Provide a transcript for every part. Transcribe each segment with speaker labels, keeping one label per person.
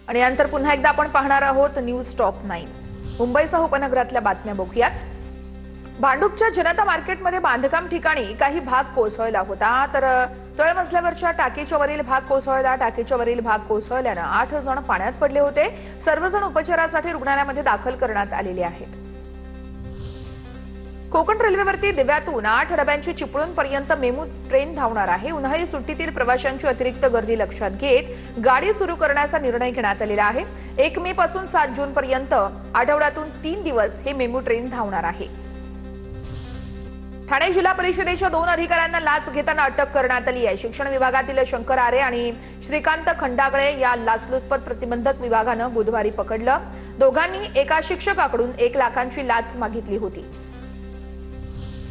Speaker 1: आणि यानंतर पुन्हा एकदा आपण पाहणार आहोत न्यूज टॉप 9। मुंबईसह उपनगरातल्या बातम्या बघूयात। भांडूपच्या जनता मार्केटमध्ये बांधकाम ठिकाणी काही भाग कोसळला होता, तर तळमजल्यावरच्या टाकीच्या वरील भाग कोसळल्याने 8 जण पाण्यात पडले होते। सर्वजण उपचारासाठी रुग्णालयामध्ये दाखल करण्यात आलेले आहेत। कोकण रेल्वेवरती दिव्यातून 8 डब्यांची चिपळूणपर्यंत मेमू ट्रेन धावणार आहे। उन्हाळी सुट्टीतील प्रवाशांची अतिरिक्त गर्दी लक्षात घेत गाडी सुरू करण्याचा निर्णय घेण्यात आलेला आहे। 1 मे पासून 7 जून पर्यंत आठवड्यातून 3 दिवस हे मेमू ट्रेन धावणार आहे। ठाणे जिल्हा परिषदेच्या 2 अधिकाऱ्यांना लाच घेताना अटक करण्यात आली आहे। शिक्षण विभागातील शंकर आरे आणि श्रीकांत खंडागळे या लाचलुचपत प्रतिबंधक विभागानं बुधवारी पकडलं। दोघांनी एका शिक्षकाकडून 1 लाखांची लाच मागितली होती।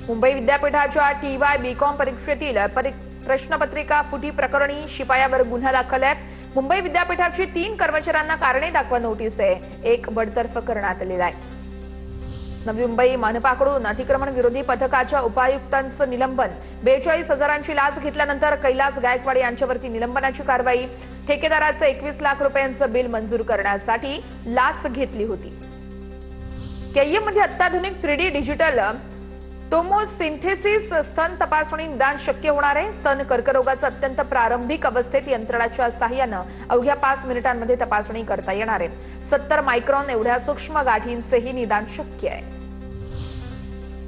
Speaker 1: मुंबई विद्यापीठाच्या TY BCom परीक्षेतील प्रश्नपत्रिका फुटी प्रकरणी शिपायावर गुन्हा दाखल आहे। मुंबई विद्यापीठाची 3 कर्मचाऱ्यांना कारणे दाखवा नोटीस आहे। 1 बडतर्फ करण्यात आलेला आहे। नवी मुंबई मनपाकडून अतिक्रमण विरोधी पथकाच्या उपायुक्तांचं निलंबन। 42,000ची लाच घेतल्यानंतर कैलास गायकवाड यांच्यावरती निलंबनाची कारवाई। ठेकेदाराचं 21 लाख रुपयांचं बिल मंजूर करण्यासाठी लाच घेतली होती। KIM मध्ये अत्याधुनिक 3D डिजिटल टोमोसिंथेसिस स्तन तपासणी निदान शक्य होणार आहे। स्तन कर्करोगाचं अत्यंत प्रारंभिक अवस्थेत यंत्रणाच्या सहाय्याने अवघ्या 5 मिनिटांमध्ये तपासणी करता येणार आहे। 70 मायक्रॉन एवढ्या सूक्ष्म गाठींचेही निदान शक्य आहे।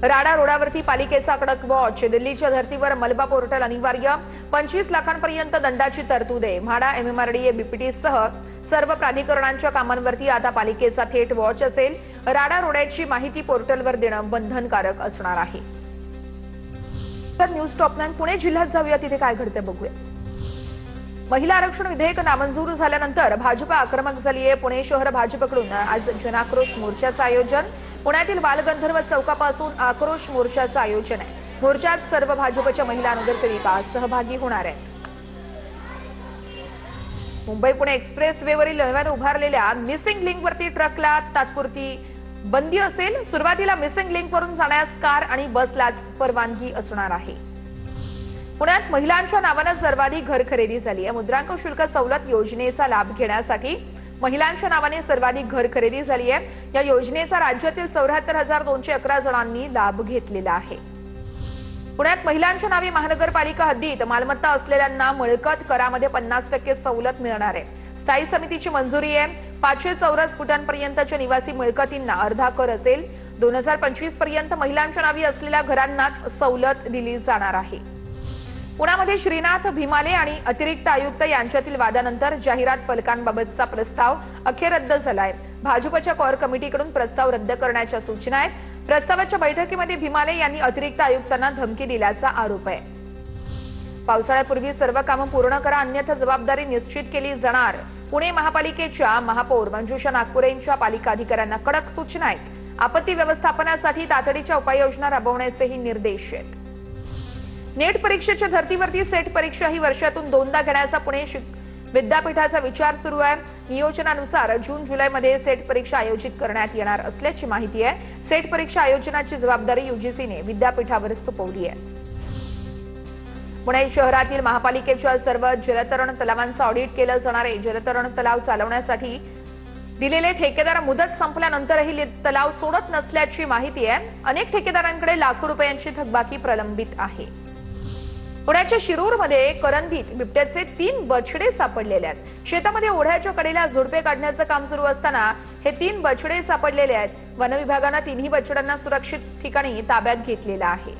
Speaker 1: राडा रोडावरती पालिकेचा कडक वॉच। दिल्लीच्या धर्तीवर मलबा पोर्टल अनिवार्य। 25 लाखांपर्यंत दंडाची तरतूद आहे। म्हाडा MMRDA BPT सह सर्व प्राधिकरणांच्या कामांवरती आता पालिकेचा थेट वॉच असेल। राडा रोड्याची माहिती पोर्टलवर देणं बंधनकारक असणार आहे। तर न्यूज टॉप 9 पुणे जिल्ह्यात जाऊया, तिथे काय घडते बघूया। महिला आरक्षण विधेयक नामंजूर झाल्यानंतर भाजप आक्रमक झाली आहे। पुणे शहर भाजपकडून आज जनाक्रोश मोर्चाचं आयोजन। पुण्यातील बालगंधर्व चौकापासून आक्रोश मोर्चाचं आयोजन आहे। मोर्चात सर्व भाजपच्या महिला नगरसेविका सहभागी होणार आहेत। मुंबई पुणे एक्सप्रेस वेवरील नव्याने उभारलेल्या मिसिंग लिंकवरती ट्रकला तात्पुरती बंदी असेल। सुरुवातीला मिसिंग लिंकवरून जाण्यास कार आणि बसलाच परवानगी असणार आहे। पुण्यात महिलांच्या नावाने सर्वाधिक घर खरेदी झाली आहे। मुद्रांक शुल्क सवलत योजनेचा लाभ घेण्यासाठी महिलांच्या नावाने सर्वाधिक घर खरेदी झाली आहे। या योजनेचा राज्यातील 74,211 जणांनी लाभ घेतलेला आहे। पुण्यात महिलांच्या नावे महानगरपालिका हद्दीत मालमत्ता असलेल्यांना मिळकत करामध्ये 50% सवलत मिळणार आहे। स्थायी समितीची मंजुरी आहे। 500 चौरस फुटांपर्यंतच्या निवासी मिळकतींना अर्धा कर असेल। 2025 पर्यंत महिलांच्या नावे असलेल्या घरांनाच सवलत दिली जाणार आहे। पुण्यामध्ये श्रीनाथ भिमाले आणि अतिरिक्त आयुक्त यांच्यातील वादानंतर जाहिरात फलकांबाबतचा प्रस्ताव अखेर रद्द झालाय। भाजपच्या कोर कमिटीकडून प्रस्ताव रद्द करण्याच्या सूचना आहेत। प्रस्तावाच्या बैठकीमध्ये भिमाले यांनी अतिरिक्त आयुक्तांना धमकी दिल्याचा आरोप आहे। पावसाळ्यापूर्वी सर्व कामं पूर्ण करा, अन्यथा जबाबदारी निश्चित केली जाणार। पुणे महापालिकेच्या महापौर मंजुषा नागपुरेंच्या पालिका अधिकाऱ्यांना कडक सूचना आहेत। आपत्ती व्यवस्थापनासाठी तातडीच्या उपाययोजना राबवण्याचेही निर्देश आहेत। नेट परीक्षेच्या धर्तीवरती सेट परीक्षा ही वर्षातून 2दा घेण्याचा पुणे विद्यापीठाचा विचार सुरू आहे। नियोजनानुसार जून-जुलैमध्ये सेट परीक्षा आयोजित करण्यात येणार असल्याची माहिती आहे। सेट परीक्षा आयोजनाची जबाबदारी UGCने विद्यापीठावर सोपवली आहे। पुणे शहरातील महापालिकेच्या सर्व जलतरण तलावांचं ऑडिट केलं जाणार आहे। जलतरण तलाव चालवण्यासाठी दिलेले ठेकेदार मुदत संपल्यानंतरही तलाव सोडत नसल्याची माहिती आहे। अनेक ठेकेदारांकडे लाखो रुपयांची थकबाकी प्रलंबित आहे। पुण्याच्या शिरूरमध्ये करंदीत बिबट्याचे 3 बछडे सापडलेले आहेत। शेतामध्ये ओढ्याच्या कडेला झुडपे काढण्याचं काम सुरू असताना हे 3 बछडे सापडलेले आहेत। वन विभागानं 3ही बछड्यांना सुरक्षित ठिकाणी ताब्यात घेतलेलं आहे।